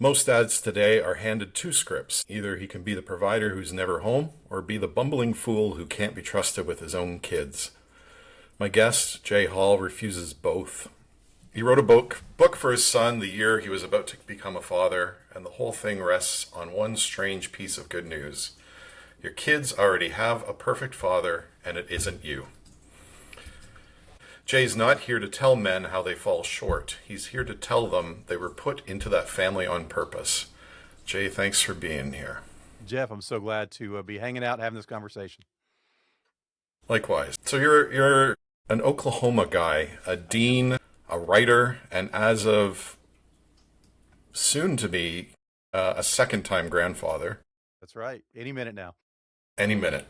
Most dads today are handed two scripts. Either he can be the provider who's never home, or be the bumbling fool who can't be trusted with his own kids. My guest, Jay Hall, refuses both. He wrote a book for his son the year he was about to become a father, and the whole thing rests on one strange piece of good news. Your kids already have a perfect father, and it isn't you. Jay's not here to tell men how they fall short. He's here to tell them they were put into that family on purpose. Jay, thanks for being here. Jeff, I'm so glad to be hanging out and having this conversation. Likewise. So you're an Oklahoma guy, a dean, a writer, and as of soon to be a second-time grandfather. That's right. Any minute now. Any minute.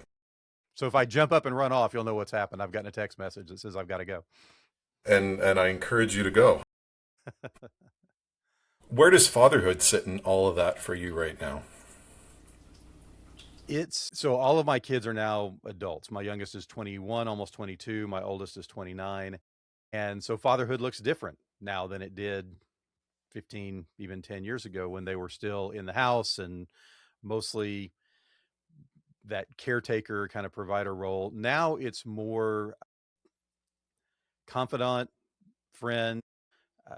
So if I jump up and run off, you'll know what's happened. I've gotten a text message that says I've got to go. And I encourage you to go. Where does fatherhood sit in all of that for you right now? It's so all of my kids are now adults. My youngest is 21, almost 22. My oldest is 29. And so fatherhood looks different now than it did 15, even 10 years ago when they were still in the house and mostly that caretaker kind of provider role. Now it's more confidant, friend,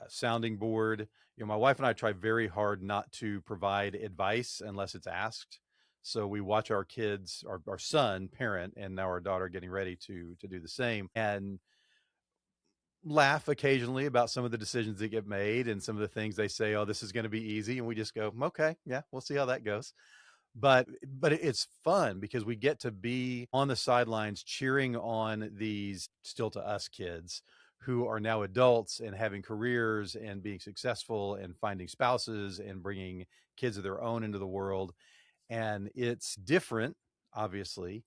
sounding board. My wife and I try very hard not to provide advice unless it's asked. So we watch our kids, our son parent, and now our daughter getting ready to do the same, and laugh occasionally about some of the decisions that get made and some of the things they say, oh, this is going to be easy. And we just go, okay, yeah, we'll see how that goes. But it's fun because we get to be on the sidelines cheering on these still to us kids who are now adults and having careers and being successful and finding spouses and bringing kids of their own into the world. And it's different, obviously,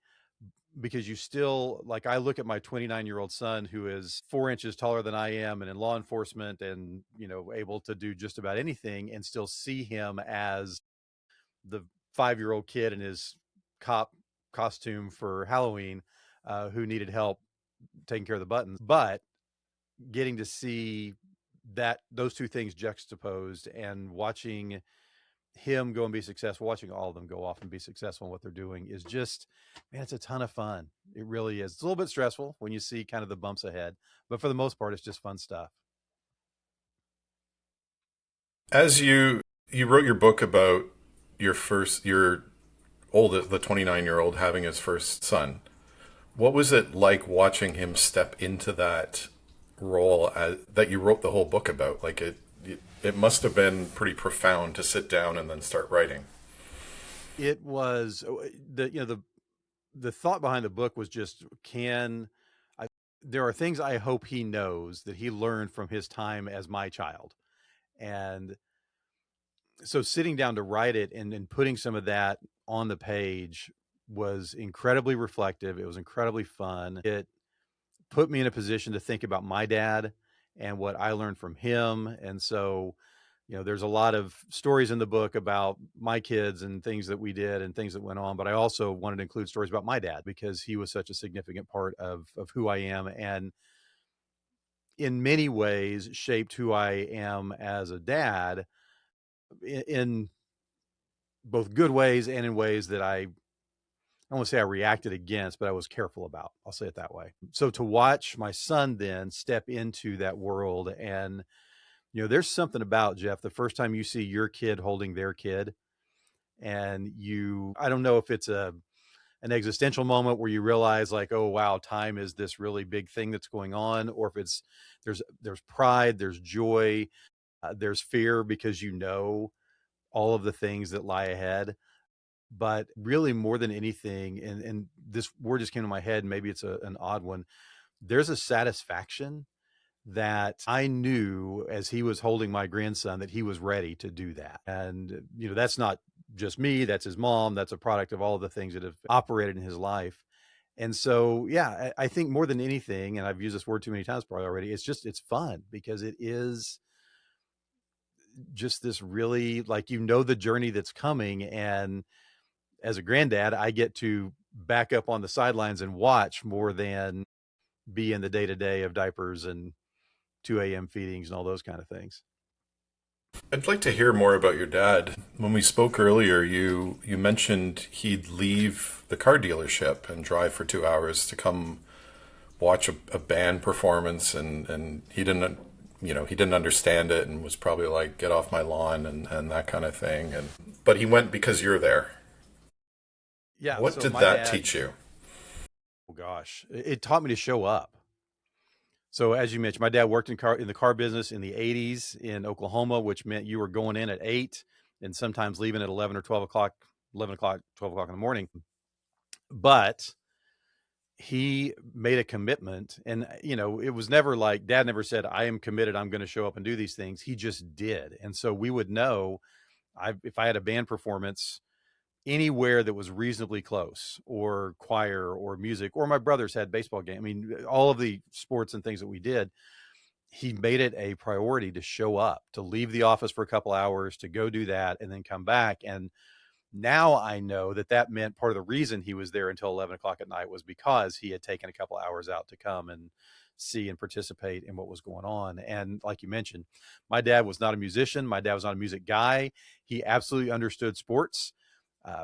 because you still, like, I look at my 29-year-old son who is 4 inches taller than I am and in law enforcement and, able to do just about anything, and still see him as the 5-year-old kid in his cop costume for Halloween, who needed help taking care of the buttons. But getting to see those two things juxtaposed and watching him go and be successful, watching all of them go off and be successful in what they're doing is just, man, it's a ton of fun. It really is. It's a little bit stressful when you see kind of the bumps ahead, but for the most part, it's just fun stuff. As you wrote your book about your oldest, the 29-year-old having his first son. What was it like watching him step into that role that you wrote the whole book about? Like it must have been pretty profound to sit down and then start writing. It was the thought behind the book was just, there are things I hope he knows that he learned from his time as my child. And so sitting down to write it and putting some of that on the page was incredibly reflective. It was incredibly fun. It put me in a position to think about my dad and what I learned from him. And so, there's a lot of stories in the book about my kids and things that we did and things that went on. But I also wanted to include stories about my dad because he was such a significant part of who I am, and in many ways shaped who I am as a dad in both good ways and in ways that I don't want to say I reacted against, but I was careful about. I'll say it that way. So to watch my son then step into that world, and there's something about, Jeff, the first time you see your kid holding their kid, and I don't know if it's an existential moment where you realize, like, oh wow, time is this really big thing that's going on, or if it's there's pride, there's joy, there's fear because all of the things that lie ahead. But really, more than anything, and this word just came to my head, maybe it's an odd one, there's a satisfaction that I knew as he was holding my grandson that he was ready to do that. And, that's not just me, that's his mom, that's a product of all of the things that have operated in his life. And so, yeah, I think more than anything, and I've used this word too many times probably already, it's fun because it is just this really, like, the journey that's coming. And as a granddad, I get to back up on the sidelines and watch more than be in the day-to-day of diapers and 2 a.m. feedings and all those kind of things. I'd like to hear more about your dad. When we spoke earlier, you mentioned he'd leave the car dealership and drive for 2 hours to come watch a band performance, and he didn't, he didn't understand it and was probably like, "Get off my lawn," and that kind of thing. And but he went because you're there. Yeah. What So did my that dad, teach you? oh gosh, it taught me to show up. So as you mentioned, my dad worked in the car business in the 80s in Oklahoma, which meant you were going in at 8 and sometimes leaving at 11 or 12 o'clock, 11 o'clock, 12 o'clock in the morning. But he made a commitment, and it was never like dad never said, I am committed, I'm going to show up and do these things. He just did. And so we would know, if I had a band performance anywhere that was reasonably close, or choir or music, or my brothers had baseball game, I mean, all of the sports and things that we did, he made it a priority to show up, to leave the office for a couple hours, to go do that, and then come back. And now I know that that meant part of the reason he was there until 11 o'clock at night was because he had taken a couple hours out to come and see and participate in what was going on. And like you mentioned, my dad was not a musician. My dad was not a music guy. He absolutely understood sports.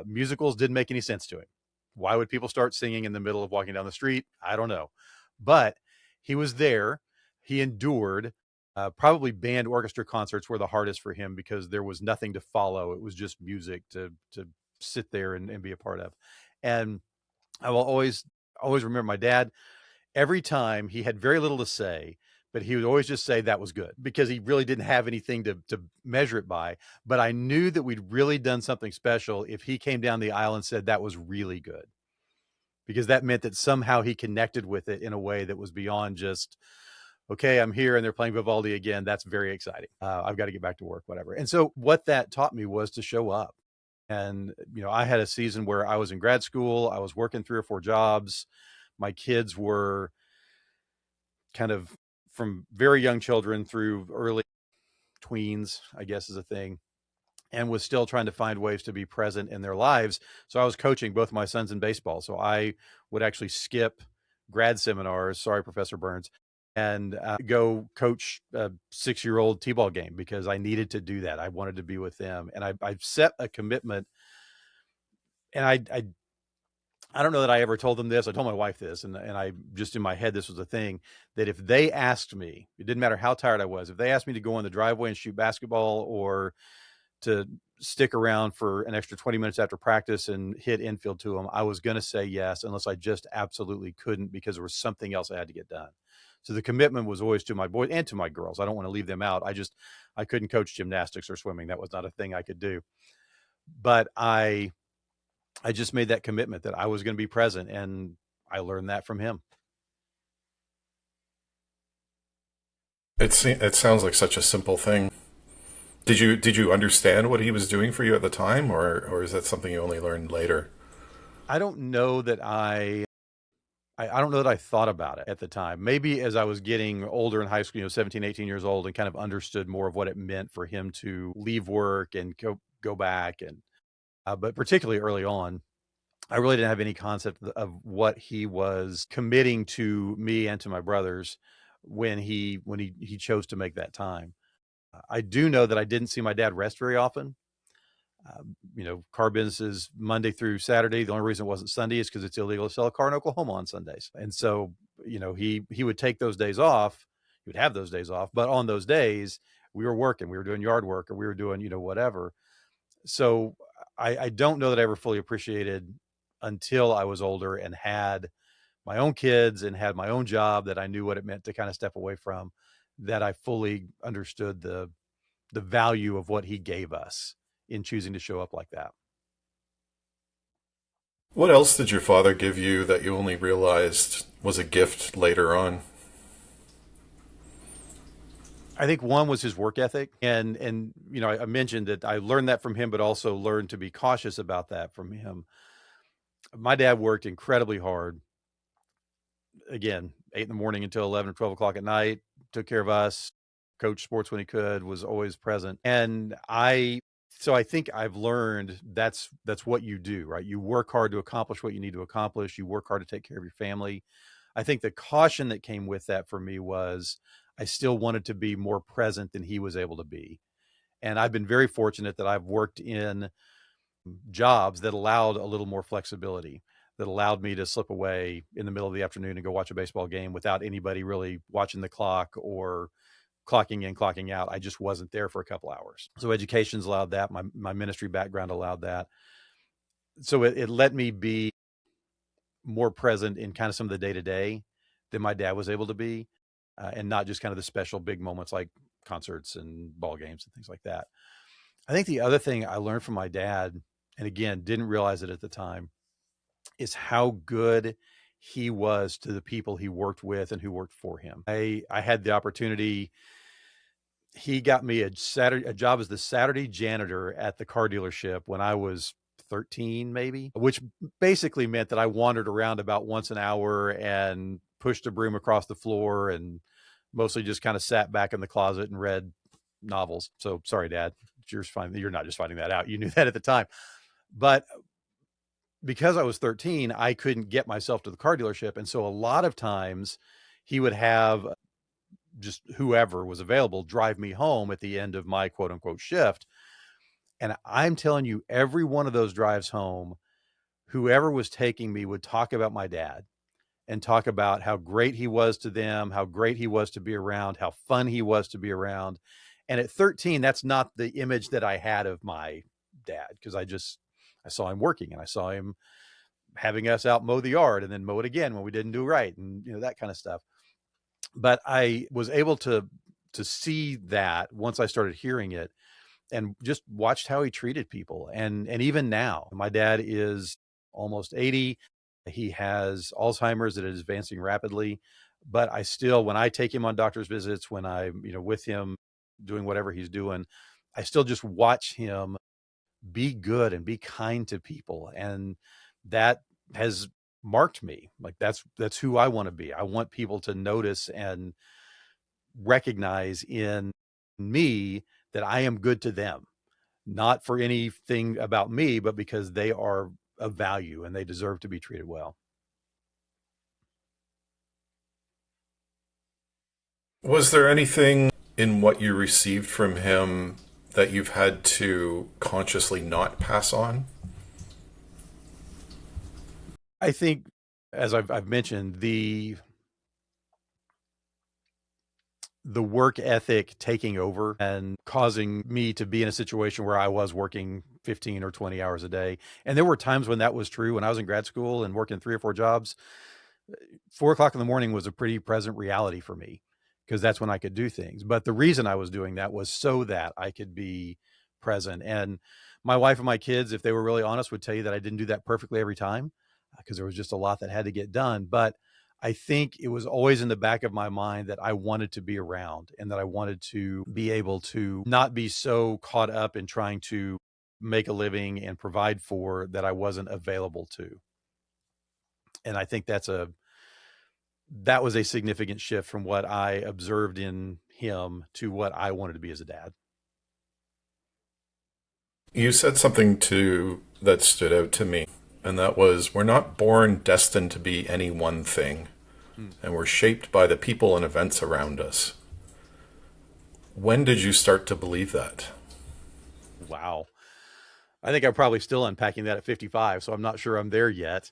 Musicals didn't make any sense to him. Why would people start singing in the middle of walking down the street? I don't know. But he was there. He endured. Probably band orchestra concerts were the hardest for him because there was nothing to follow. It was just music to sit there and be a part of. And I will always remember my dad. Every time he had very little to say, but he would always just say that was good because he really didn't have anything to measure it by. But I knew that we'd really done something special if he came down the aisle and said that was really good, because that meant that somehow he connected with it in a way that was beyond just, okay, I'm here and they're playing Vivaldi again. That's very exciting. I've got to get back to work, whatever. And so what that taught me was to show up. And, I had a season where I was in grad school, I was working 3 or 4 jobs. My kids were kind of from very young children through early tweens, I guess is a thing, and was still trying to find ways to be present in their lives. So I was coaching both my sons in baseball. So I would actually skip grad seminars, sorry, Professor Burns, and go coach a 6-year-old T-ball game because I needed to do that. I wanted to be with them. And I set a commitment, and I don't know that I ever told them this. I told my wife this, and I just in my head, this was a thing that if they asked me, it didn't matter how tired I was, if they asked me to go in the driveway and shoot basketball or to stick around for an extra 20 minutes after practice and hit infield to them, I was going to say yes, unless I just absolutely couldn't because there was something else I had to get done. So the commitment was always to my boys and to my girls. I don't want to leave them out. I couldn't coach gymnastics or swimming. That was not a thing I could do. But I just made that commitment that I was going to be present, and I learned that from him. It sounds like such a simple thing. Did you understand what he was doing for you at the time, or is that something you only learned later? I don't know that I don't know that I thought about it at the time. Maybe as I was getting older in high school, 17, 18 years old, and kind of understood more of what it meant for him to leave work and go back. And but particularly early on, I really didn't have any concept of what he was committing to me and to my brothers when he chose to make that time. I do know that I didn't see my dad rest very often. Car business is Monday through Saturday. The only reason it wasn't Sunday is because it's illegal to sell a car in Oklahoma on Sundays. And so, he would take those days off. He would have those days off, but on those days we were working, we were doing yard work, or we were doing, whatever. So I don't know that I ever fully appreciated until I was older and had my own kids and had my own job that I knew what it meant to kind of step away from, that I fully understood the value of what he gave us in choosing to show up like that. What else did your father give you that you only realized was a gift later on? I think one was his work ethic, and I mentioned that I learned that from him, but also learned to be cautious about that from him. My dad worked incredibly hard. Again, 8 in the morning until 11 or 12 o'clock at night. Took care of us. Coached sports when he could. Was always present. And so I think I've learned that's what you do, right? You work hard to accomplish what you need to accomplish. You work hard to take care of your family. I think the caution that came with that for me was I still wanted to be more present than he was able to be. And I've been very fortunate that I've worked in jobs that allowed a little more flexibility, that allowed me to slip away in the middle of the afternoon and go watch a baseball game without anybody really watching the clock or clocking in, clocking out. I just wasn't there for a couple hours. So education's allowed that. My ministry background allowed that. So it let me be more present in kind of some of the day to day than my dad was able to be, and not just kind of the special big moments like concerts and ball games and things like that. I think the other thing I learned from my dad, and again, didn't realize it at the time, is how good he was to the people he worked with and who worked for him. I had the opportunity. He got me a job as the Saturday janitor at the car dealership when I was 13, maybe, which basically meant that I wandered around about once an hour and pushed a broom across the floor and mostly just kind of sat back in the closet and read novels. So sorry, Dad, you're not just finding that out. You knew that at the time. But because I was 13, I couldn't get myself to the car dealership. And so a lot of times he would have just whoever was available drive me home at the end of my quote unquote shift. And I'm telling you, every one of those drives home, whoever was taking me would talk about my dad and talk about how great he was to them, how great he was to be around, how fun he was to be around. And at 13, that's not the image that I had of my dad, because I saw him working and I saw him having us out mow the yard and then mow it again when we didn't do right, and that kind of stuff. But I was able to see that once I started hearing it, and just watched how he treated people. And even now, my dad is almost 80. He has Alzheimer's that is advancing rapidly. But I still, when I take him on doctor's visits, when I'm, with him doing whatever he's doing, I still just watch him be good and be kind to people. And that has marked me. Like that's who I want to be. I want people to notice and recognize in me that I am good to them, not for anything about me, but because they are of value and they deserve to be treated well. Was there anything in what you received from him that you've had to consciously not pass on? I think, as I've mentioned, the work ethic taking over and causing me to be in a situation where I was working 15 or 20 hours a day. And there were times when that was true. When I was in grad school and working 3 or 4 jobs, 4 o'clock in the morning was a pretty present reality for me, because that's when I could do things. But the reason I was doing that was so that I could be present. And my wife and my kids, if they were really honest, would tell you that I didn't do that perfectly every time, because there was just a lot that had to get done. But I think it was always in the back of my mind that I wanted to be around and that I wanted to be able to not be so caught up in trying to make a living and provide for that I wasn't available to. And I think that was a significant shift from what I observed in him to what I wanted to be as a dad. You said something that stood out to me, and that was we're not born destined to be any one thing, Hmm. and we're shaped by the people and events around us. When did you start to believe that? Wow. I think I'm probably still unpacking that at 55, so I'm not sure I'm there yet.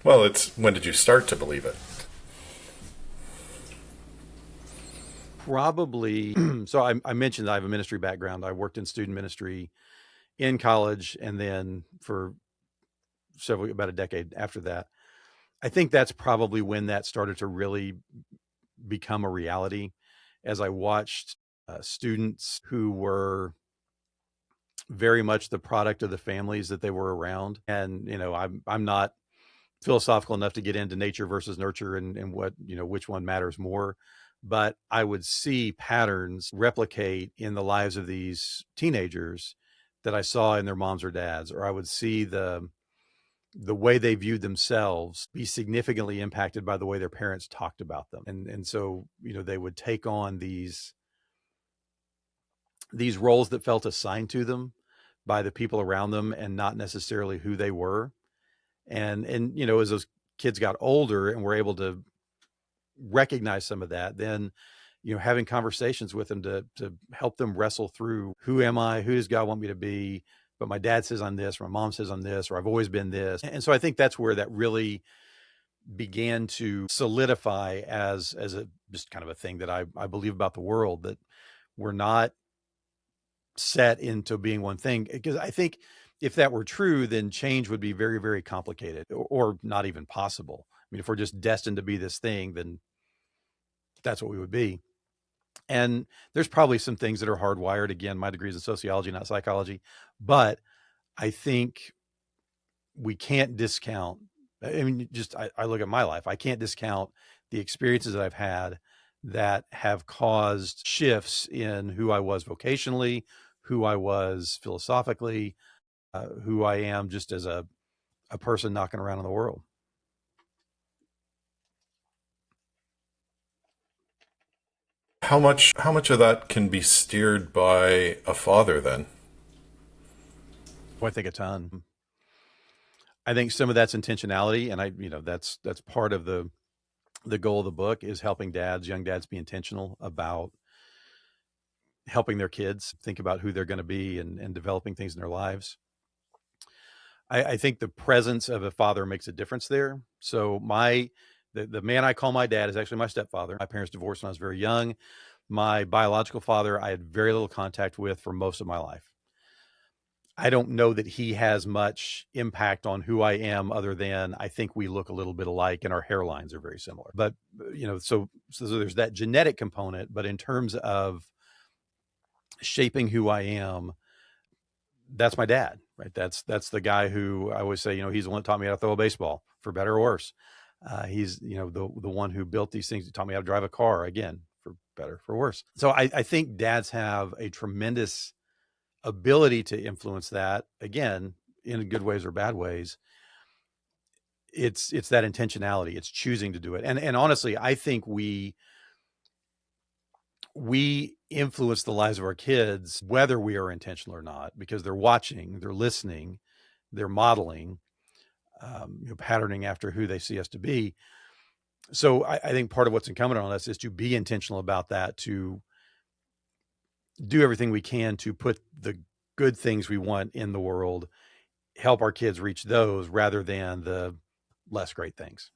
Well, it's when did you start to believe it? Probably. So I mentioned I have a ministry background. I worked in student ministry in college and then for about a decade after that. I think that's probably when that started to really become a reality, as I watched students who were very much the product of the families that they were around. And, I'm not philosophical enough to get into nature versus nurture and what, which one matters more. But I would see patterns replicate in the lives of these teenagers that I saw in their moms or dads, or I would see the way they viewed themselves be significantly impacted by the way their parents talked about them. And so, they would take on these roles that felt assigned to them by the people around them and not necessarily who they were. And as those kids got older and were able to recognize some of that, then having conversations with them to help them wrestle through, who am I? Who does God want me to be? But my dad says I'm this, or my mom says I'm this, or I've always been this. And so I think that's where that really began to solidify as a just kind of a thing that I believe about the world, that we're not set into being one thing. Because I think if that were true, then change would be very, very complicated, or not even possible. I mean, if we're just destined to be this thing, then that's what we would be. And there's probably some things that are hardwired. Again, my degree is in sociology, not psychology, but I think we can't discount. I mean, just I look at my life. I can't discount the experiences that I've had that have caused shifts in who I was vocationally, who I was philosophically, who I am just as a person knocking around in the world. How much of that can be steered by a father then? Well, I think a ton. I think some of that's intentionality, and that's part of the goal of the book, is helping young dads, be intentional about helping their kids think about who they're going to be, and developing things in their lives. I think the presence of a father makes a difference there. So the man I call my dad is actually my stepfather. My parents divorced when I was very young. My biological father, I had very little contact with for most of my life. I don't know that he has much impact on who I am, other than I think we look a little bit alike and our hairlines are very similar. But, so there's that genetic component. But in terms of shaping who I am, that's my dad, right? That's the guy who I always say, he's the one that taught me how to throw a baseball, for better or worse. He's, the one who built these things. He taught me how to drive a car, again, for better, for worse. So I think dads have a tremendous ability to influence that, again, in good ways or bad ways. It's that intentionality. It's choosing to do it. And honestly, I think we influence the lives of our kids, whether we are intentional or not, because they're watching, they're listening, they're modeling, patterning after who they see us to be. So I think part of what's incumbent on us is to be intentional about that, to do everything we can to put the good things we want in the world, help our kids reach those, rather than the less great things.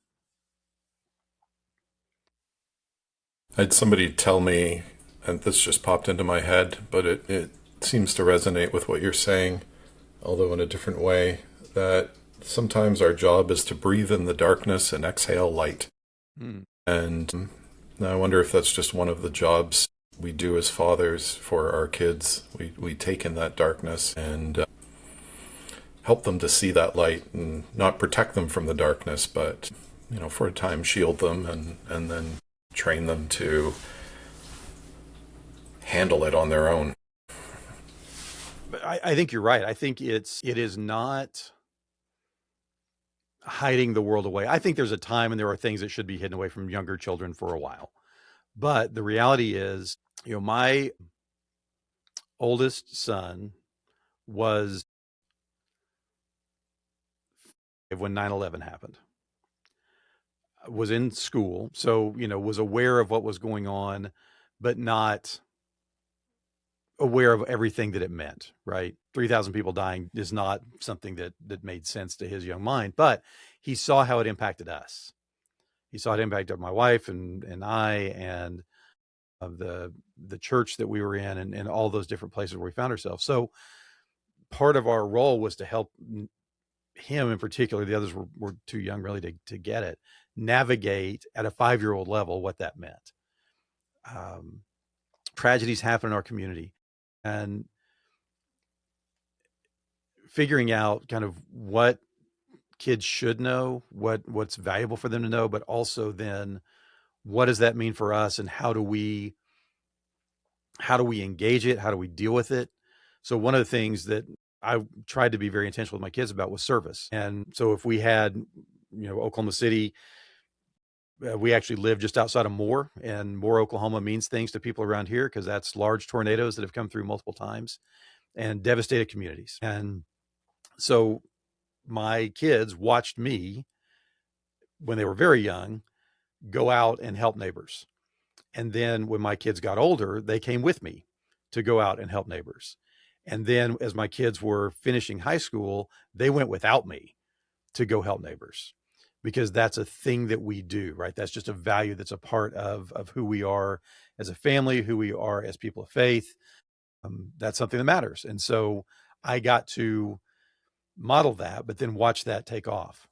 I had somebody tell me, and this just popped into my head, but it seems to resonate with what you're saying, although in a different way, that sometimes our job is to breathe in the darkness and exhale light. And I wonder if that's just one of the jobs we do as fathers for our kids. We take in that darkness and help them to see that light, and not protect them from the darkness, but, for a time shield them, and then train them to handle it on their own. But I think you're right. I think it is not hiding the world away. I think there's a time and there are things that should be hidden away from younger children for a while. But the reality is, my oldest son was when 9/11 happened, was in school. So, was aware of what was going on, but not aware of everything that it meant, right? 3,000 people dying is not something that made sense to his young mind, but he saw how it impacted us. He saw it impacted my wife and I, and of the church that we were in, and all those different places where we found ourselves. So part of our role was to help him in particular. The others were too young really to get it, navigate at a 5-year-old level what that meant. Tragedies happen in our community, and figuring out kind of what kids should know, what's valuable for them to know, but also then what does that mean for us, and how do we engage it? How do we deal with it? So one of the things that I tried to be very intentional with my kids about was service. And so if we had, Oklahoma City, we actually live just outside of Moore, and Moore, Oklahoma means things to people around here because that's large tornadoes that have come through multiple times and devastated communities. And so my kids watched me, when they were very young, go out and help neighbors. And then when my kids got older, they came with me to go out and help neighbors. And then as my kids were finishing high school, they went without me to go help neighbors, because that's a thing that we do, right? That's just a value that's a part of who we are as a family, who we are as people of faith. That's something that matters. And so I got to model that, but then watch that take off.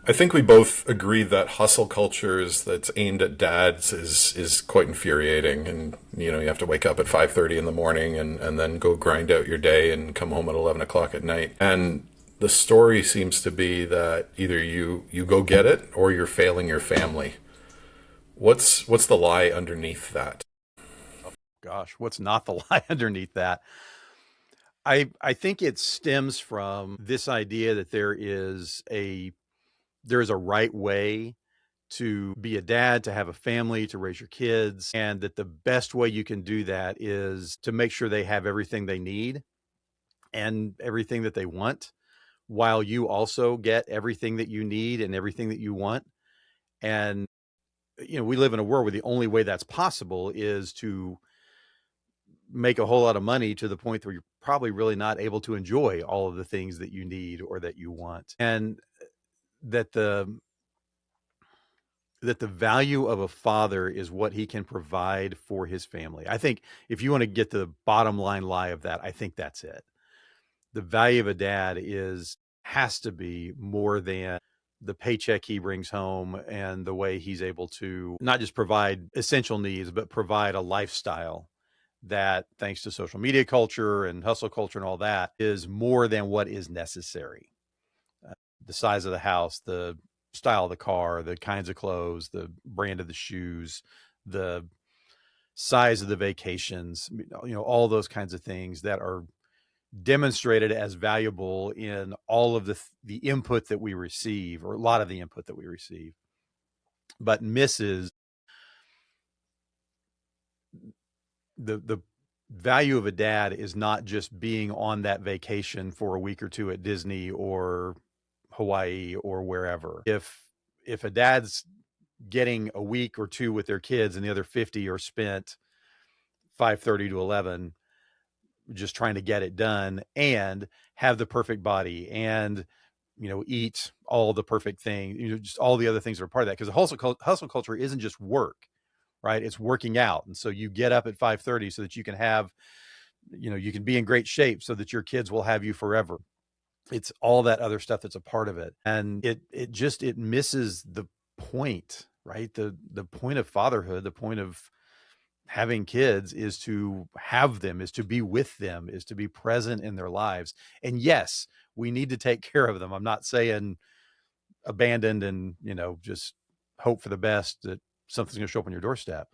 I think we both agree that hustle cultures that's aimed at dads is quite infuriating, and you have to wake up at 5:30 in the morning and then go grind out your day and come home at 11 o'clock at night. And the story seems to be that either you go get it or you're failing your family. What's the lie underneath that? Gosh, what's not the lie underneath that? I think it stems from this idea that there is a right way to be a dad, to have a family, to raise your kids, and that the best way you can do that is to make sure they have everything they need and everything that they want, while you also get everything that you need and everything that you want. And we live in a world where the only way that's possible is to make a whole lot of money to the point where you're probably really not able to enjoy all of the things that you need or that you want. And that the value of a father is what he can provide for his family. I think if you want to get the bottom line lie of that, I think that's it. The value of a dad has to be more than the paycheck he brings home and the way he's able to not just provide essential needs, but provide a lifestyle that, thanks to social media culture and hustle culture and all that, is more than what is necessary. The size of the house, the style of the car, the kinds of clothes, the brand of the shoes, the size of the vacations, all those kinds of things that are demonstrated as valuable in all of the input that we receive, or a lot of the input that we receive, but misses the value of a dad is not just being on that vacation for a week or two at Disney or Hawaii or wherever. If a dad's getting a week or two with their kids and the other 50 are spent 5:30 to 11 just trying to get it done and have the perfect body and eat all the perfect things, just all the other things that are part of that, because the hustle culture isn't just work, right? It's working out. And so you get up at 5:30 so that you can have, you can be in great shape so that your kids will have you forever. It's all that other stuff that's a part of it. And it misses the point, right? The point of fatherhood, the point of having kids is to have them, is to be with them, is to be present in their lives. And yes, we need to take care of them. I'm not saying abandoned and, just hope for the best that something's going to show up on your doorstep.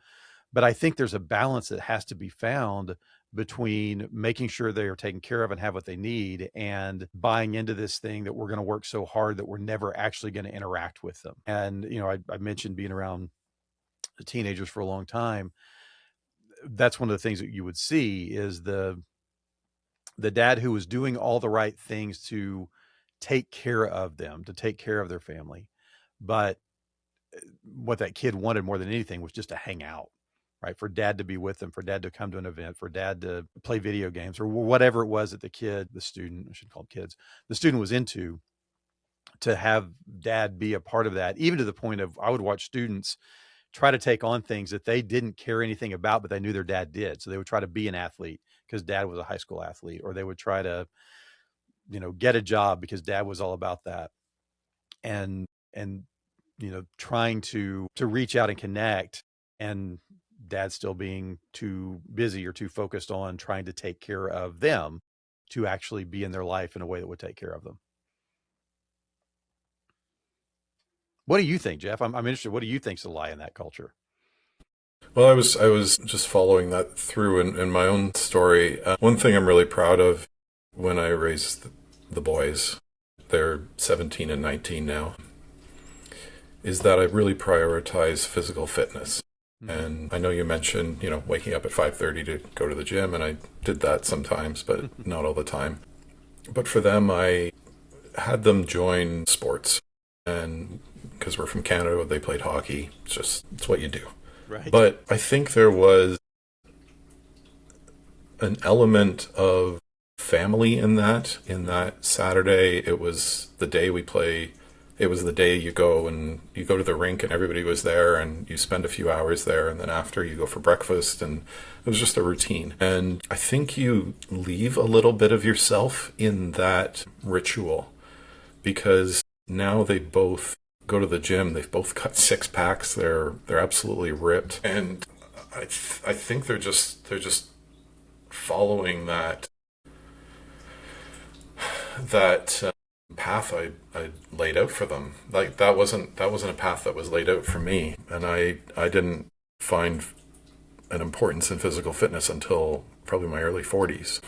But I think there's a balance that has to be found between making sure they are taken care of and have what they need, and buying into this thing that we're going to work so hard that we're never actually going to interact with them. And, I mentioned being around teenagers for a long time. That's one of the things that you would see is the dad who was doing all the right things to take care of them, to take care of their family. But what that kid wanted more than anything was just to hang out, right? For dad to be with them, for dad to come to an event, for dad to play video games or whatever it was that the student, I should call them kids, the student was into, to have dad be a part of that, even to the point of I would watch students try to take on things that they didn't care anything about, but they knew their dad did. So they would try to be an athlete because dad was a high school athlete, or they would try to, get a job because dad was all about that. And, trying to reach out and connect, and dad still being too busy or too focused on trying to take care of them to actually be in their life in a way that would take care of them. What do you think, Jeff? I'm interested. What do you think's a lie in that culture? Well, I was just following that through in my own story. One thing I'm really proud of when I raised the boys, they're 17 and 19 now, is that I really prioritize physical fitness. And I know you mentioned, waking up at 5:30 to go to the gym, and I did that sometimes, but not all the time. But for them, had them join sports. And because we're from Canada, they played hockey. It's what you do. Right. But I think there was an element of family in that. In that Saturday, it was the day we play. It was the day you go to the rink and everybody was there and you spend a few hours there, and then after you go for breakfast, and it was just a routine. And I think you leave a little bit of yourself in that ritual, because now they both go to the gym. They've both got six packs. They're absolutely ripped, and I think they're just following that path I laid out for them. Like that wasn't a path that was laid out for me, and I didn't find an importance in physical fitness until probably my early 40s.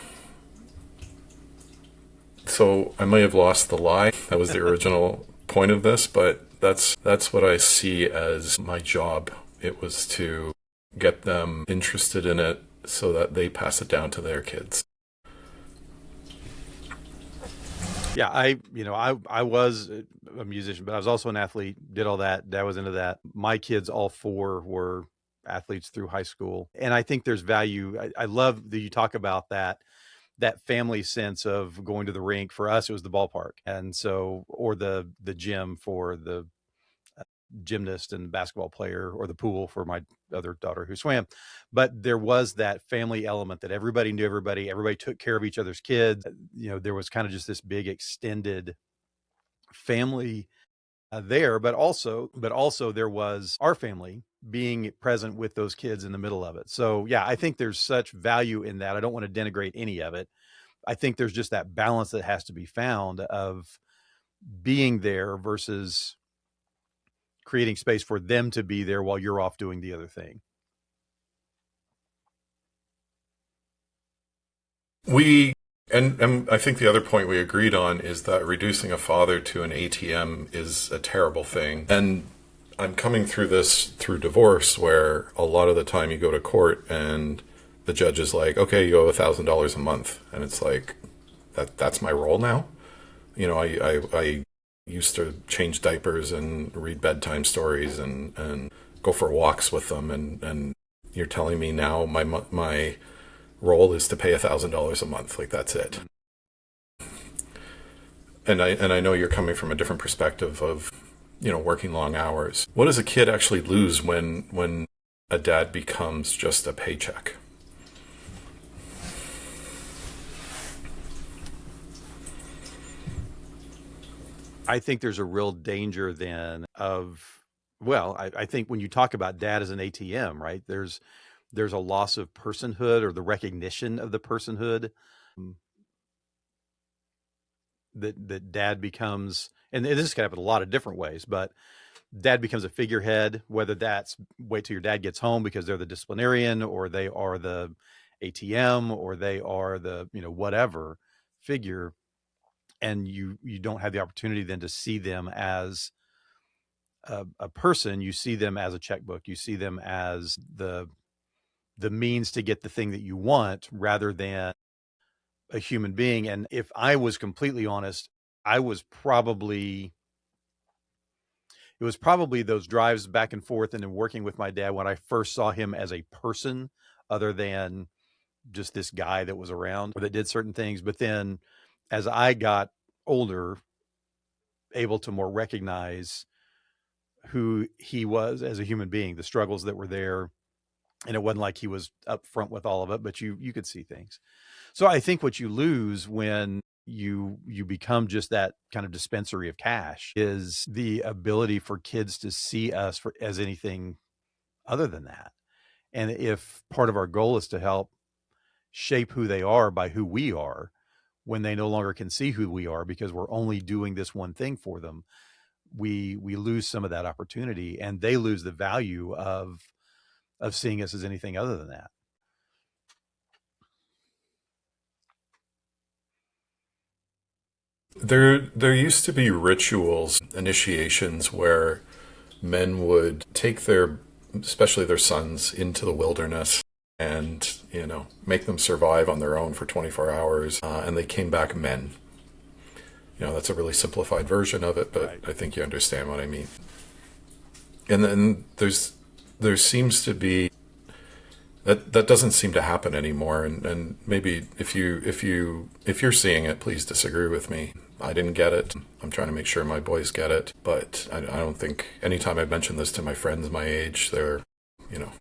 So I may have lost the lie. That was the original point of this, but that's what I see as my job. It was to get them interested in it so that they pass it down to their kids. Yeah, I was a musician, but I was also an athlete, did all that. Dad was into that. My kids, all four, were athletes through high school. And I think there's value. I love that you talk about that family sense of going to the rink. For us, it was the ballpark. And so, or the gym for the gymnast and basketball player, or the pool for my other daughter who swam. But there was that family element that everybody knew everybody took care of each other's kids. There was kind of just this big extended family there, but also there was our family being present with those kids in the middle of it. So yeah, I think there's such value in that. I don't want to denigrate any of it. I think there's just that balance that has to be found of being there versus creating space for them to be there while you're off doing the other thing. And I think the other point we agreed on is that reducing a father to an ATM is a terrible thing. And I'm coming through this through divorce, where a lot of the time you go to court and the judge is like, okay, you owe $1,000 a month. And it's like, that's my role now. I used to change diapers and read bedtime stories and go for walks with them. And you're telling me now my role is to pay $1,000 a month. Like, that's it. And I know you're coming from a different perspective of, working long hours. What does a kid actually lose when a dad becomes just a paycheck? I think there's a real danger then I think when you talk about dad as an ATM, right, there's a loss of personhood, or the recognition of the personhood that dad becomes, and this can happen a lot of different ways, but dad becomes a figurehead, whether that's wait till your dad gets home because they're the disciplinarian, or they are the ATM, or they are the, whatever figure. And you don't have the opportunity then to see them as a person. You see them as a checkbook. You see them as the means to get the thing that you want, rather than a human being. And if I was completely honest, it was probably those drives back and forth and then working with my dad when I first saw him as a person, other than just this guy that was around or that did certain things. But then as I got older, able to more recognize who he was as a human being, the struggles that were there. And it wasn't like he was up front with all of it, but you could see things. So I think what you lose when you become just that kind of dispensary of cash is the ability for kids to see us as anything other than that. And if part of our goal is to help shape who they are by who we are, when they no longer can see who we are because we're only doing this one thing for them, we lose some of that opportunity, and they lose the value of seeing us as anything other than that. There used to be rituals, initiations, where men would take especially their sons, into the wilderness and, make them survive on their own for 24 hours. And they came back men. that's a really simplified version of it, but Right. I think you understand what I mean. And then there seems to be that doesn't seem to happen anymore. And maybe if you're seeing it, please disagree with me. I didn't get it. I'm trying to make sure my boys get it, but I don't think anytime I mention this to my friends my age, they're, you know,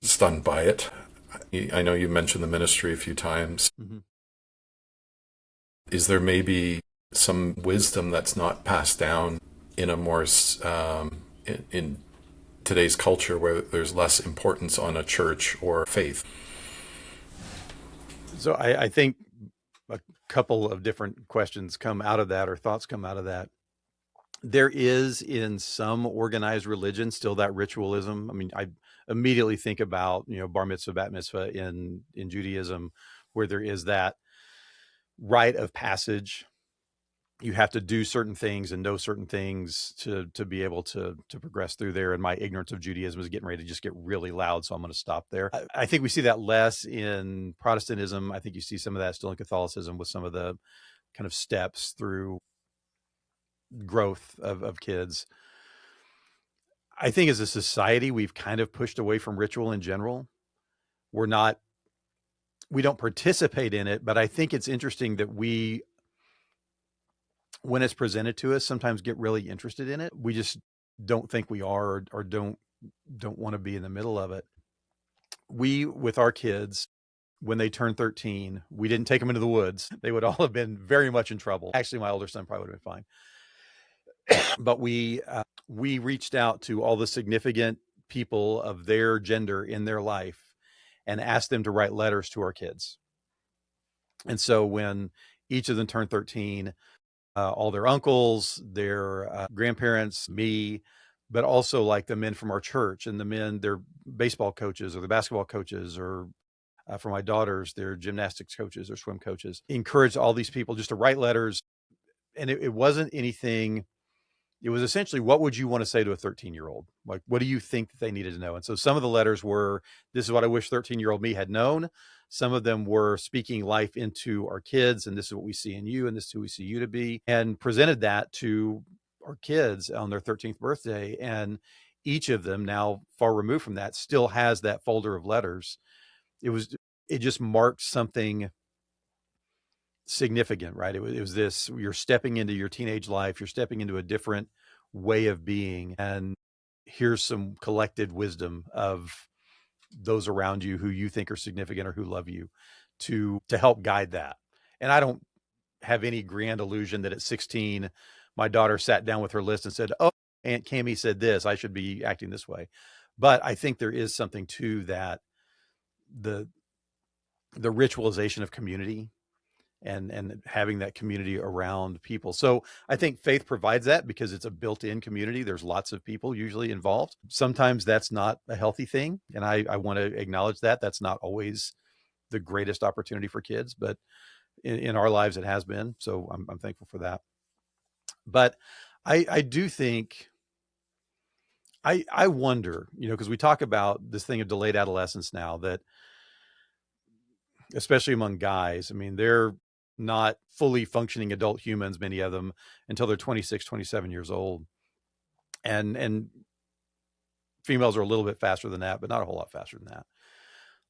stunned by it. I know you mentioned the ministry a few times. Mm-hmm. Is there maybe some wisdom that's not passed down in a more in today's culture where there's less importance on a church or faith? So I think a couple of different questions come out of that, or thoughts come out of that. There is in some organized religion still that ritualism. I mean, I immediately think about, bar mitzvah, bat mitzvah in Judaism, where there is that rite of passage. You have to do certain things and know certain things to be able to progress through there. And my ignorance of Judaism is getting ready to just get really loud, so I'm going to stop there. I think we see that less in Protestantism. I think you see some of that still in Catholicism with some of the kind of steps through growth of kids. I think as a society, we've kind of pushed away from ritual in general. We don't participate in it, but I think it's interesting that we, when it's presented to us, sometimes get really interested in it. We just don't think we are, or don't want to be in the middle of it. We, with our kids, when they turned 13, we didn't take them into the woods. They would all have been very much in trouble. Actually, my older son probably would have been fine. But we reached out to all the significant people of their gender in their life and asked them to write letters to our kids. And so when each of them turned 13, all their uncles, their grandparents, me, but also like the men from our church and the men, their baseball coaches or the basketball coaches, or for my daughters, their gymnastics coaches or swim coaches, encouraged all these people just to write letters. And it wasn't anything. It was essentially, what would you want to say to a 13-year-old? Like, what do you think that they needed to know? And so some of the letters were, this is what I wish 13-year-old me had known. Some of them were speaking life into our kids, and this is what we see in you, and this is who we see you to be, and presented that to our kids on their 13th birthday. And each of them, now far removed from that, still has that folder of letters. It just marked something significant, right? It was this, you're stepping into your teenage life, you're stepping into a different way of being, and here's some collected wisdom of those around you who you think are significant or who love you, to help guide that. And I don't have any grand illusion that at 16 my daughter sat down with her list and said, oh, Aunt Cammie said this, I should be acting this way. But I think there is something to that, the ritualization of community and having that community around people. So I think faith provides that because it's a built-in community. There's lots of people usually involved. Sometimes that's not a healthy thing. And I want to acknowledge that. That's not always the greatest opportunity for kids, but in our lives it has been. So I'm thankful for that. But I do think, I wonder, because we talk about this thing of delayed adolescence now, that especially among guys, I mean, they're not fully functioning adult humans, many of them, until they're 26, 27 years old. And females are a little bit faster than that, but not a whole lot faster than that.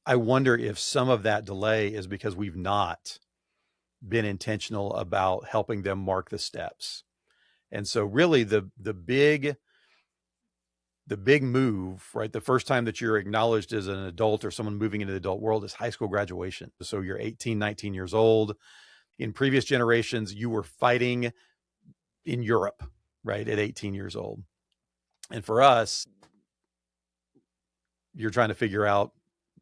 I wonder if some of that delay is because we've not been intentional about helping them mark the steps. And so really the big move, right? The first time that you're acknowledged as an adult or someone moving into the adult world is high school graduation. So you're 18, 19 years old. In previous generations, you were fighting in Europe, right, at 18 years old. And for us, you're trying to figure out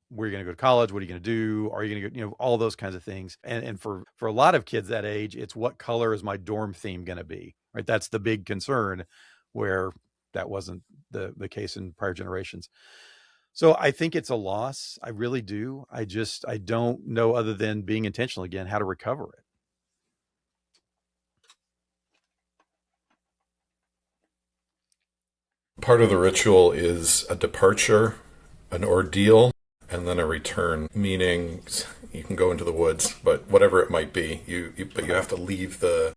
where you're going to go to college, what are you going to do? Are you going to go, all those kinds of things. And for a lot of kids that age, it's what color is my dorm theme going to be, right? That's the big concern, where that wasn't the case in prior generations. So I think it's a loss. I really do. I don't know, other than being intentional again, how to recover it. Part of the ritual is a departure, an ordeal, and then a return, meaning you can go into the woods, but whatever it might be, but you have to leave the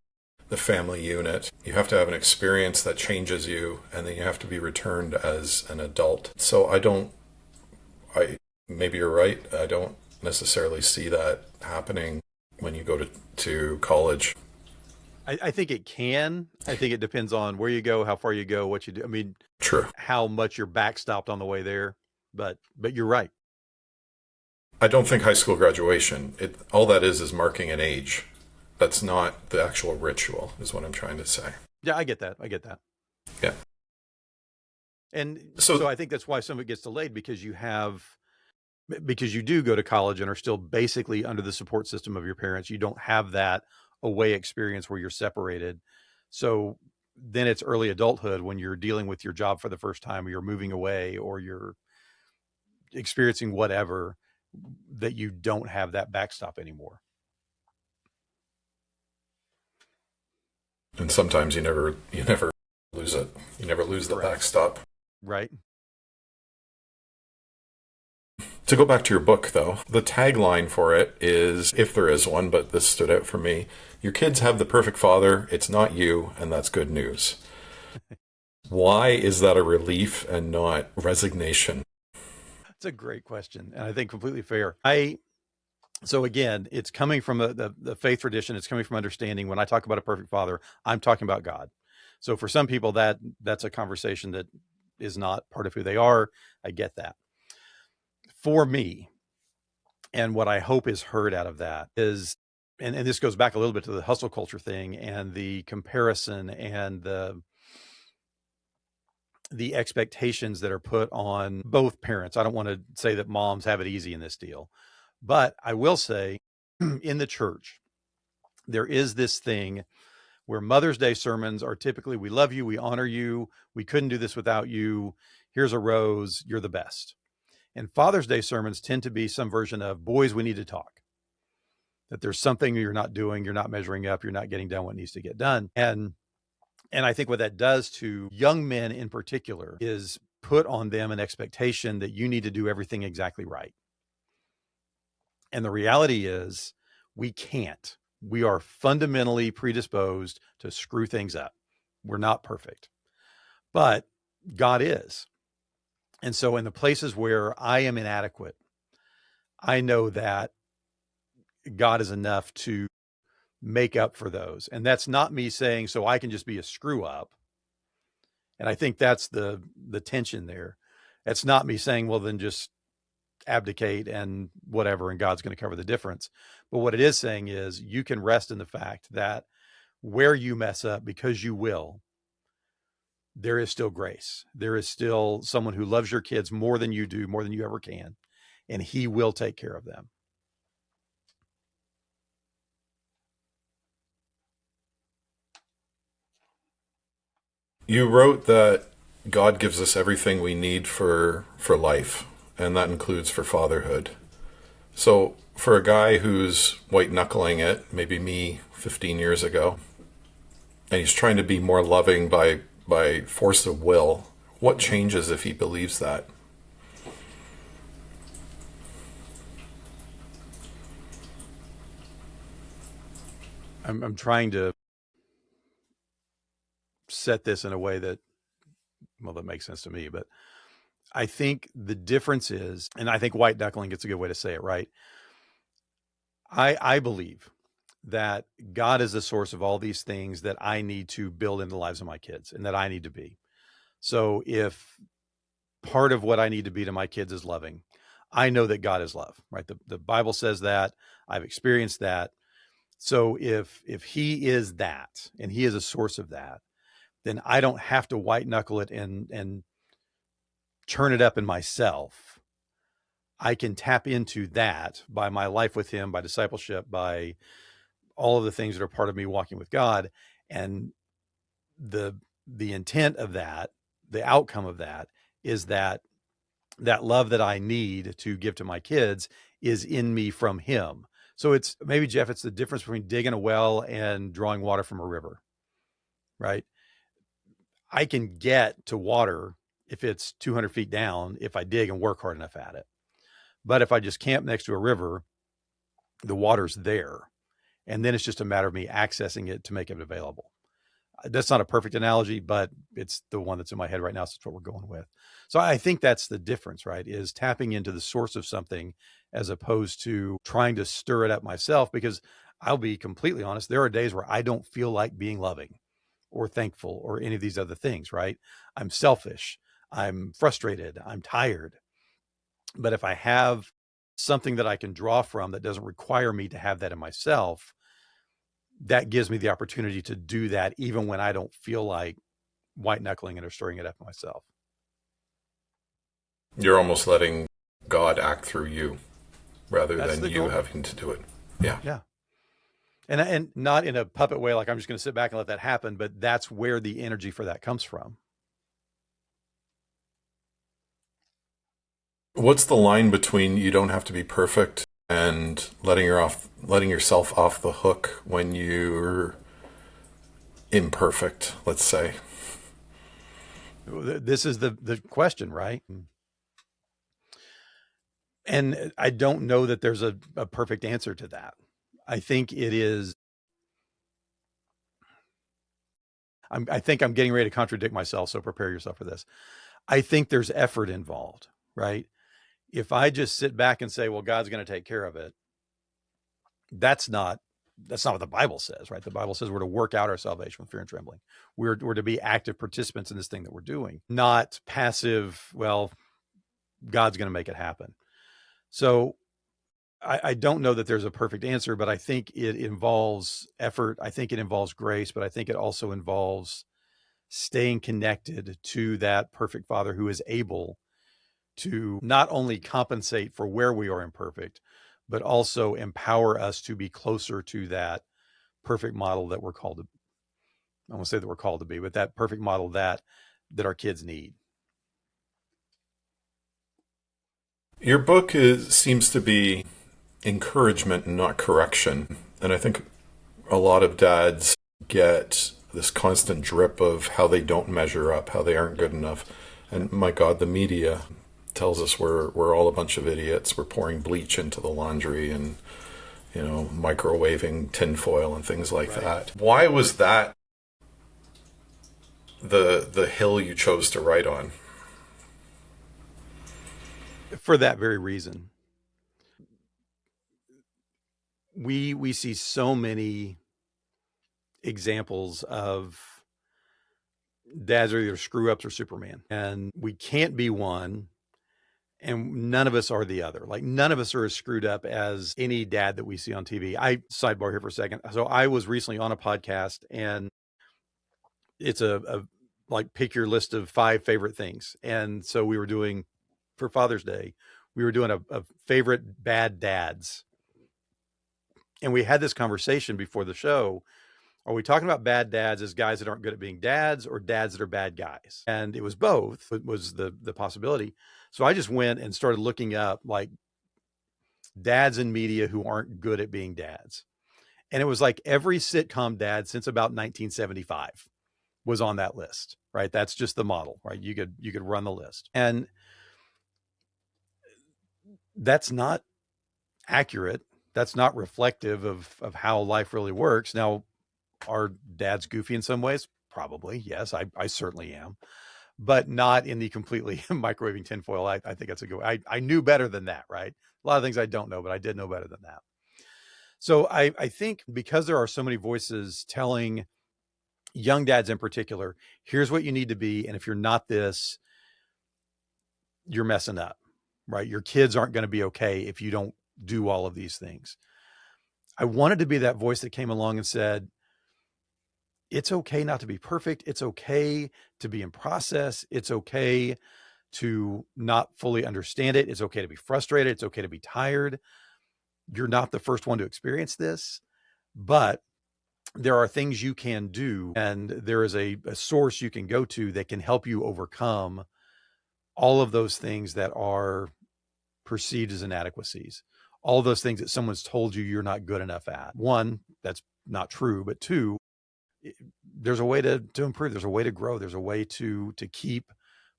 the family unit. You have to have an experience that changes you, and then you have to be returned as an adult. So maybe you're right. I don't necessarily see that happening when you go to college. I think it can. I think it depends on where you go, how far you go, what you do. I mean, True. how much you're backstopped on the way there. But you're right. I don't think high school graduation, all that is marking an age. That's not the actual ritual, is what I'm trying to say. Yeah, I get that. I get that. Yeah. And So so I think that's why some of it gets delayed, because you do go to college and are still basically under the support system of your parents. You don't have that away experience where you're separated. So then it's early adulthood when you're dealing with your job for the first time, or you're moving away, or you're experiencing whatever, that you don't have that backstop anymore. and sometimes you never lose it. You never lose the Correct. backstop. Right. To go back to your book, though, the tagline for it is, if there is one, but this stood out for me, your kids have the perfect father, it's not you, and that's good news. Why is that a relief and not resignation? That's a great question, and I think completely fair. So again, it's coming from the faith tradition. It's coming from understanding. When I talk about a perfect father, I'm talking about God. So for some people, that's a conversation that is not part of who they are. I get that. For me, and what I hope is heard out of that is, and this goes back a little bit to the hustle culture thing and the comparison and the expectations that are put on both parents. I don't want to say that moms have it easy in this deal, but I will say in the church, there is this thing where Mother's Day sermons are typically, we love you, we honor you, we couldn't do this without you, here's a rose, you're the best. And Father's Day sermons tend to be some version of, boys, we need to talk. That there's something you're not doing, you're not measuring up, you're not getting done what needs to get done. And I think what that does to young men in particular is put on them an expectation that you need to do everything exactly right. And the reality is, we can't. We are fundamentally predisposed to screw things up. We're not perfect, but God is. And so in the places where I am inadequate, I know that God is enough to make up for those. And that's not me saying, so I can just be a screw up. And I think that's the tension there. It's not me saying, well, then just abdicate and whatever, and God's going to cover the difference. But what it is saying is, you can rest in the fact that where you mess up, because you will, there is still grace. There is still someone who loves your kids more than you do, more than you ever can, and he will take care of them. You wrote that God gives us everything we need for life, and that includes for fatherhood. So for a guy who's white knuckling it, maybe me 15 years ago, and he's trying to be more loving by force of will, what changes if he believes that? I'm trying to set this in a way that, well, that makes sense to me, but I think the difference is, and I think white knuckling is a good way to say it, right? I believe that God is the source of all these things that I need to build in the lives of my kids and that I need to be. So if part of what I need to be to my kids is loving, I know that God is love, right? The Bible says that. I've experienced that. So if he is that, and he is a source of that, then I don't have to white knuckle it and turn it up in myself. I can tap into that by my life with him, by discipleship, by all of the things that are part of me walking with God. And the intent of that, the outcome of that, is that love that I need to give to my kids is in me from him. So it's maybe, Jeff, it's the difference between digging a well and drawing water from a river, right? I can get to water if it's 200 feet down, if I dig and work hard enough at it. But if I just camp next to a river, the water's there. And then it's just a matter of me accessing it to make it available. That's not a perfect analogy, but it's the one that's in my head right now. So it's what we're going with. So I think that's the difference, right? Is tapping into the source of something as opposed to trying to stir it up myself. Because I'll be completely honest, there are days where I don't feel like being loving or thankful or any of these other things, right? I'm selfish. I'm frustrated. I'm tired. But if I have something that I can draw from that doesn't require me to have that in myself, that gives me the opportunity to do that even when I don't feel like white knuckling it or stirring it up myself. You're almost letting God act through you rather That's than the you goal. having to do it. Yeah. Yeah. And not in a puppet way, like I'm just going to sit back and let that happen, but that's where the energy for that comes from. What's the line between you don't have to be perfect and letting yourself off the hook when you're imperfect, let's say? This is the question, right? And I don't know that there's a perfect answer to that. I think it is. I think I'm getting ready to contradict myself, so prepare yourself for this. I think there's effort involved, right? If I just sit back and say, well, God's going to take care of it, that's not what the Bible says, right? The Bible says we're to work out our salvation with fear and trembling. We're to be active participants in this thing that we're doing, not passive, well, God's going to make it happen. So I don't know that there's a perfect answer, but I think it involves effort. I think it involves grace, but I think it also involves staying connected to that perfect Father who is able to not only compensate for where we are imperfect, but also empower us to be closer to that perfect model that we're called to. I won't say that we're called to be, but that perfect model that our kids need. Your book seems to be encouragement and not correction. And I think a lot of dads get this constant drip of how they don't measure up, how they aren't good enough. And my God, the media tells us we're all a bunch of idiots. We're pouring bleach into the laundry and, microwaving tinfoil and things like that. Why was that the hill you chose to write on? For that very reason. We see so many examples of dads are either screw ups or Superman, and we can't be one, and none of us are the other. Like none of us are as screwed up as any dad that we see on TV. I sidebar here for a second. So I was recently on a podcast, and it's a like pick your list of 5 favorite things. And so we were doing for Father's Day, we were doing a favorite bad dads. And we had this conversation before the show. Are we talking about bad dads as guys that aren't good at being dads or dads that are bad guys? And it was both. It was the possibility. So I just went and started looking up like dads in media who aren't good at being dads. And it was like every sitcom dad since about 1975 was on that list, right? That's just the model, right? You could run the list. And that's not accurate. That's not reflective of how life really works. Now, are dads goofy in some ways? Probably. Yes, I certainly am, but not in the completely microwaving tinfoil. I think that's a good way. I knew better than that, right? A lot of things I don't know, but I did know better than that. So I think because there are so many voices telling young dads in particular, here's what you need to be. And if you're not this, you're messing up, right? Your kids aren't going to be okay if you don't do all of these things. I wanted to be that voice that came along and said, it's okay not to be perfect. It's okay to be in process. It's okay to not fully understand it. It's okay to be frustrated. It's okay to be tired. You're not the first one to experience this, but there are things you can do, and there is a source you can go to that can help you overcome all of those things that are perceived as inadequacies, all those things that someone's told you you're not good enough at. One, that's not true, but two, there's a way to improve. There's a way to grow. There's a way to keep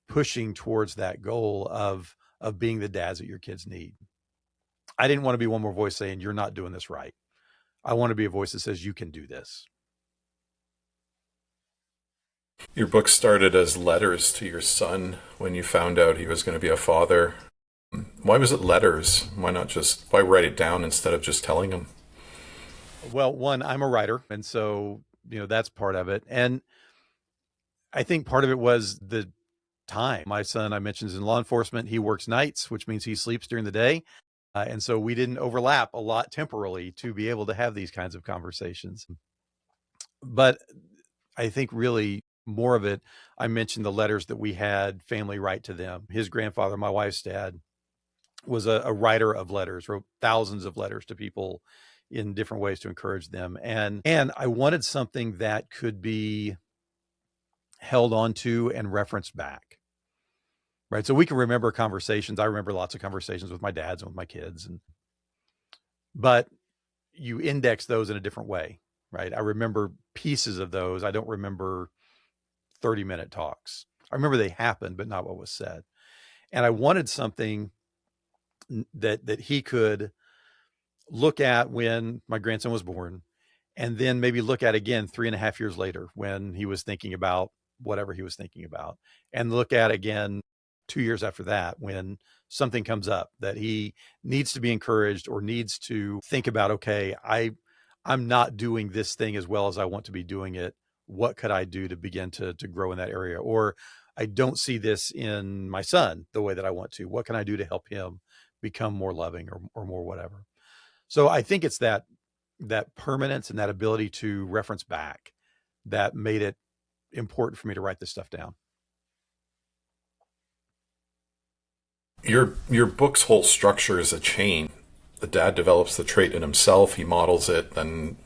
pushing towards that goal of being the dads that your kids need. I didn't want to be one more voice saying you're not doing this right. I want to be a voice that says, you can do this. Your book started as letters to your son when you found out he was going to be a father. Why was it letters? Why write it down instead of just telling him? Well, one, I'm a writer. And so, that's part of it. And I think part of it was the time. My son, I mentioned, is in law enforcement. He works nights, which means he sleeps during the day. And so we didn't overlap a lot temporally to be able to have these kinds of conversations. But I think really more of it, I mentioned the letters that we had family write to them. His grandfather, my wife's dad, was a writer of letters, wrote thousands of letters to people in different ways to encourage them. And I wanted something that could be held onto and referenced back. Right. So we can remember conversations. I remember lots of conversations with my dads and with my kids. But you index those in a different way. Right. I remember pieces of those. I don't remember 30-minute talks. I remember they happened, but not what was said. And I wanted something that he could look at when my grandson was born, and then maybe look at again 3.5 years later when he was thinking about whatever he was thinking about, and look at again 2 years after that when something comes up that he needs to be encouraged or needs to think about. Okay, I'm not doing this thing as well as I want to be doing it. What could I do to begin to grow in that area? Or I don't see this in my son the way that I want to. What can I do to help him become more loving or more whatever? So I think it's that permanence and that ability to reference back that made it important for me to write this stuff down. Your book's whole structure is a chain. The dad develops the trait in himself, he models it, then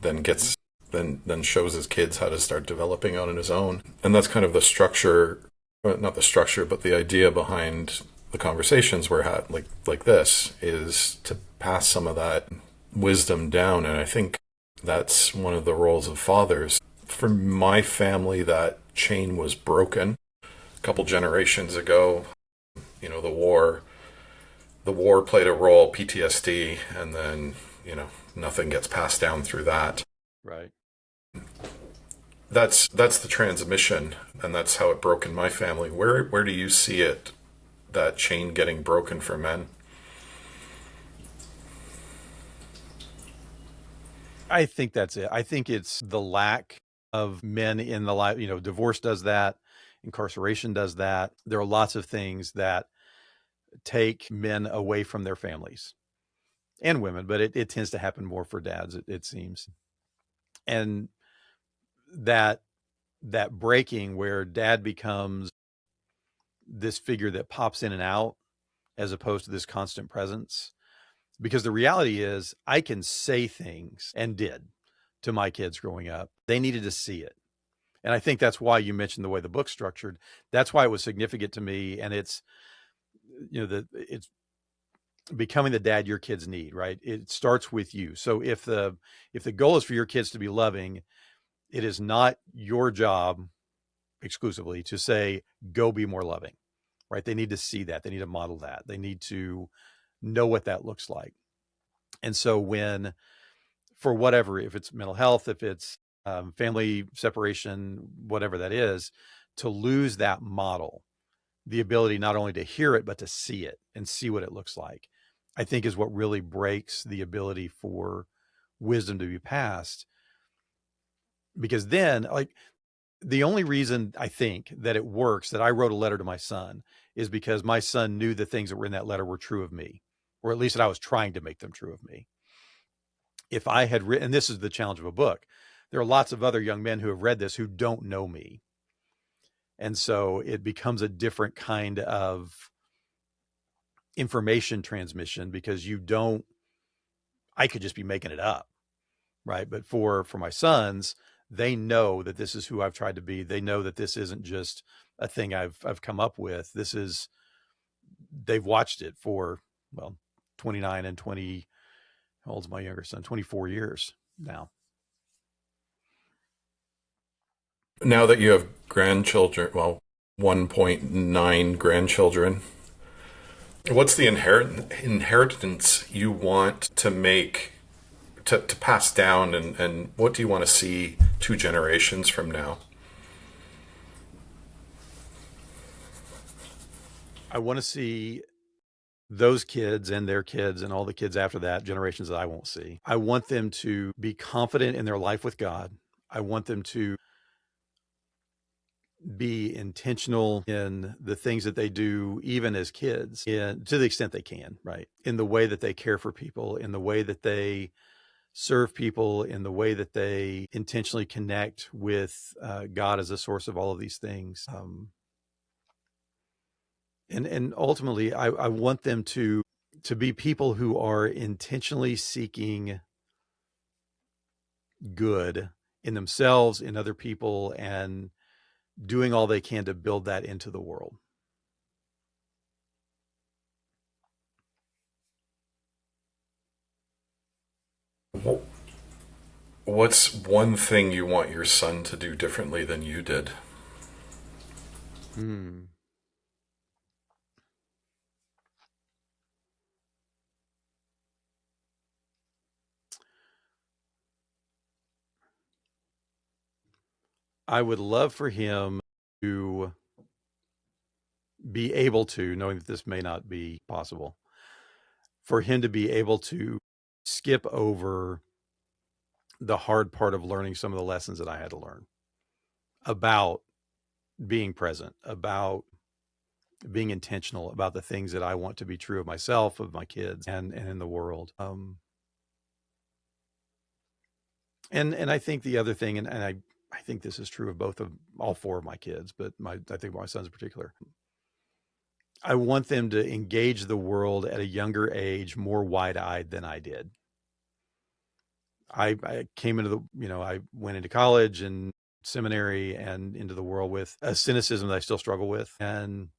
shows his kids how to start developing on his own. And that's kind of the structure, not the structure, but the idea behind the conversations we're had, like this, is to pass some of that wisdom down. And I think that's one of the roles of fathers. For my family, that chain was broken a couple generations ago. The war played a role, PTSD, and then nothing gets passed down through that. Right. That's the transmission, and that's how it broke in my family. Where do you see it, that chain getting broken for men? I think that's it. I think it's the lack of men in the life. Divorce does that. Incarceration does that. There are lots of things that take men away from their families and women, but it tends to happen more for dads, it seems. And that breaking where dad becomes this figure that pops in and out as opposed to this constant presence. Because the reality is I can say things, and did, to my kids growing up. They needed to see it. And I think that's why you mentioned the way the book's structured. That's why it was significant to me. And it's becoming the dad your kids need, right? It starts with you. So if the goal is for your kids to be loving, it is not your job exclusively to say, go be more loving, right? They need to see that. They need to model that. They need to know what that looks like. And so when, for whatever, if it's mental health, if it's family separation, whatever that is, to lose that model, the ability not only to hear it, but to see it and see what it looks like, I think is what really breaks the ability for wisdom to be passed. Because then, like, the only reason I think that it works, that I wrote a letter to my son, is because my son knew the things that were in that letter were true of me, or at least that I was trying to make them true of me. If I had written, and this is the challenge of a book, there are lots of other young men who have read this who don't know me. And so it becomes a different kind of information transmission, because I could just be making it up, right? But for my sons, they know that this is who I've tried to be. They know that this isn't just a thing I've come up with. They've watched it for, 29 and 20, how old's my younger son? 24 years now. Now that you have grandchildren, 1.9 grandchildren, what's the inheritance you want to make to pass down, and what do you want to see 2 generations from now? I want to see those kids and their kids and all the kids after that, generations that I won't see. I want them to be confident in their life with God. I want them to be intentional in the things that they do, even as kids, to the extent they can, right? In the way that they care for people, in the way that they serve people, in the way that they intentionally connect with God as a source of all of these things. And ultimately, I want them to be people who are intentionally seeking good in themselves, in other people, and doing all they can to build that into the world. What's one thing you want your son to do differently than you did? Hmm. I would love for him to be able to, knowing that this may not be possible, for him to be able to skip over the hard part of learning some of the lessons that I had to learn about being present, about being intentional, about the things that I want to be true of myself, of my kids, and in the world. And I think the other thing, and I think this is true of all 4 of my kids, but I think my sons in particular, I want them to engage the world at a younger age more wide-eyed than I did. I came into I went into college and seminary and into the world with a cynicism that I still struggle with. And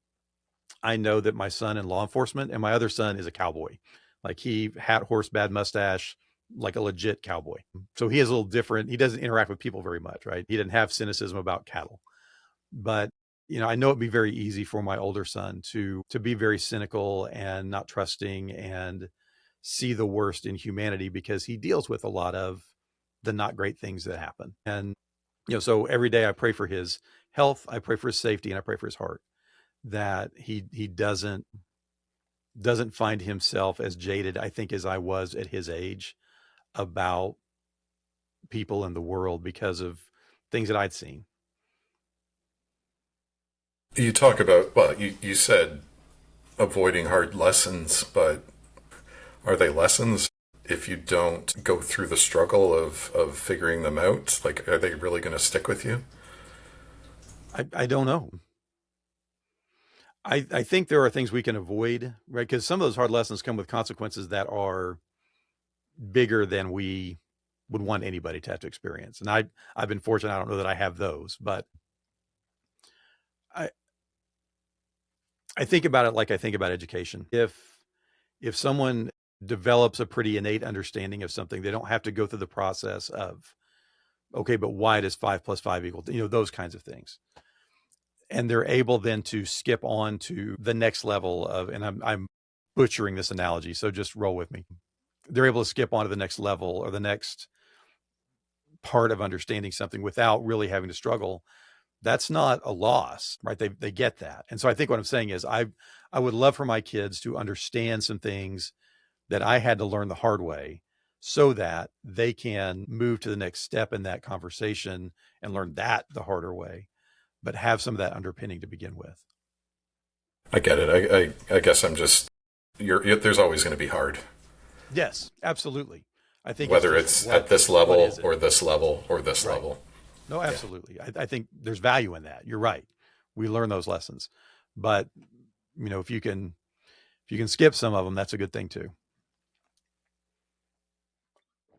I know that my son in law enforcement, and my other son is a cowboy. Like, he hat, horse, bad mustache, like a legit cowboy. So he is a little different. He doesn't interact with people very much, right? He didn't have cynicism about cattle. But I know it'd be very easy for my older son to be very cynical and not trusting and see the worst in humanity, because he deals with a lot of the not great things that happen. And so every day I pray for his health, I pray for his safety, and I pray for his heart, that he doesn't find himself as jaded, I think, as I was at his age about people in the world because of things that I'd seen. You talk about, well, you said avoiding hard lessons, but are they lessons if you don't go through the struggle of figuring them out? Like, are they really going to stick with you? I don't know. I think there are things we can avoid, right? Because some of those hard lessons come with consequences that are bigger than we would want anybody to have to experience. And I've been fortunate. I don't know that I have those, but I I think about it like I think about education. If someone develops a pretty innate understanding of something, they don't have to go through the process of, okay, but why does 5 plus 5 equal, those kinds of things. And they're able then to skip on to the next level of, and I'm butchering this analogy, so just roll with me. They're able to skip on to the next level or the next part of understanding something without really having to struggle. That's not a loss, right? They get that. And so I think what I'm saying is I would love for my kids to understand some things that I had to learn the hard way, so that they can move to the next step in that conversation and learn that the harder way, but have some of that underpinning to begin with. I get it. I guess I'm just, there's always going to be hard, Yes, absolutely. I think it's whether just it's at this what level is it? or this level or this Right. level. No, Yeah. absolutely. I think there's value in that. You're right. We learn those lessons, but if you can skip some of them, that's a good thing too.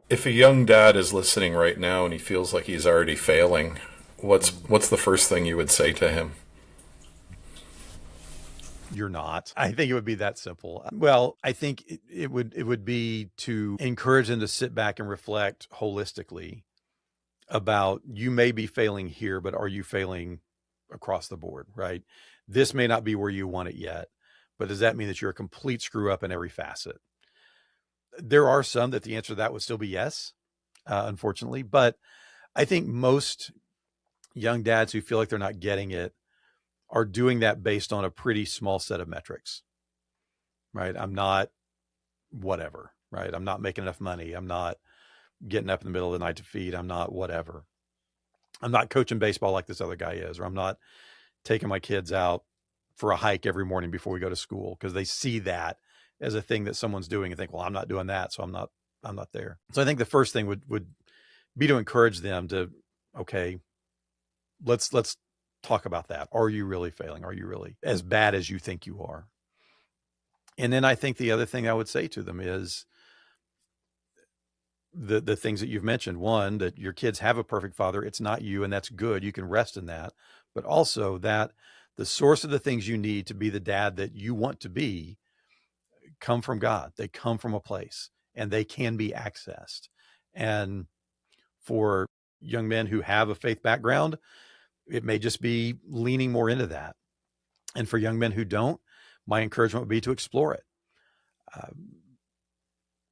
If a young dad is listening right now and he feels like he's already failing, what's the first thing you would say to him? You're not. I think it would be that simple. Well, I think it would be to encourage them to sit back and reflect holistically about, you may be failing here, but are you failing across the board, right? This may not be where you want it yet, but does that mean that you're a complete screw up in every facet? There are some that the answer to that would still be yes, unfortunately. But I think most young dads who feel like they're not getting it are doing that based on a pretty small set of metrics, right? I'm not whatever, right? I'm not making enough money. I'm not getting up in the middle of the night to feed. I'm not whatever. I'm not coaching baseball like this other guy is, or I'm not taking my kids out for a hike every morning before we go to school, because they see that as a thing that someone's doing and think, well, I'm not doing that, so I'm not there. So I think the first thing would be to encourage them to, okay, let's talk about that. Are you really failing? Are you really as bad as you think you are? And then I think the other thing I would say to them is the things that you've mentioned. One, that your kids have a perfect father. It's not you, and that's good. You can rest in that. But also that the source of the things you need to be the dad that you want to be come from God. They come from a place, and they can be accessed. And for young men who have a faith background, it may just be leaning more into that. And for young men who don't, my encouragement would be to explore it.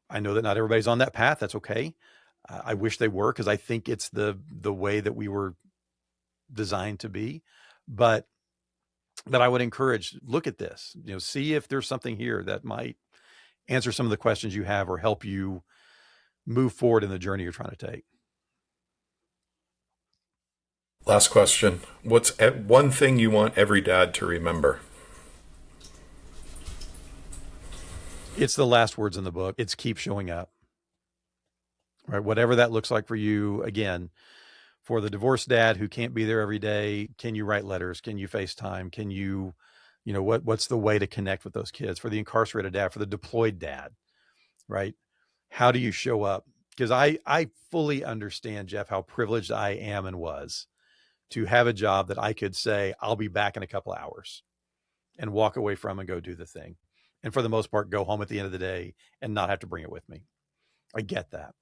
I know that not everybody's on that path. That's okay. I wish they were, because I think it's the way that we were designed to be. But I would encourage, look at this, see if there's something here that might answer some of the questions you have or help you move forward in the journey you're trying to take. Last question. What's one thing you want every dad to remember? It's the last words in the book. It's keep showing up, right? Whatever that looks like for you. Again, for the divorced dad who can't be there every day, can you write letters? Can you FaceTime? Can you, what's the way to connect with those kids? For the incarcerated dad, for the deployed dad, right? How do you show up? Because I fully understand, Jeff, how privileged I am and was to have a job that I could say, I'll be back in a couple of hours and walk away from and go do the thing. And for the most part, go home at the end of the day and not have to bring it with me. I get that.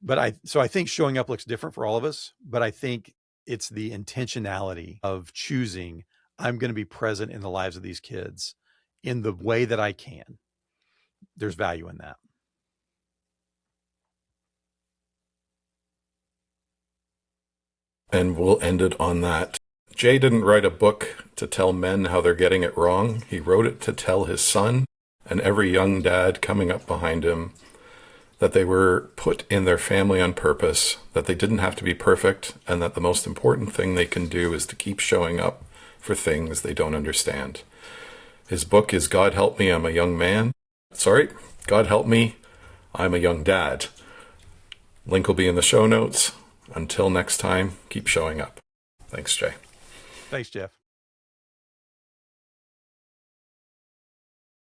But I think showing up looks different for all of us, but I think it's the intentionality of choosing, I'm going to be present in the lives of these kids in the way that I can. There's value in that. And we'll end it on that. Jay didn't write a book to tell men how they're getting it wrong. He wrote it to tell his son and every young dad coming up behind him that they were put in their family on purpose, that they didn't have to be perfect, and that the most important thing they can do is to keep showing up for things they don't understand. His book is God Help Me, I'm a Young Man. God Help Me, I'm a Young Dad. Link will be in the show notes. Until next time, keep showing up. Thanks, Jay. Thanks, Jeff.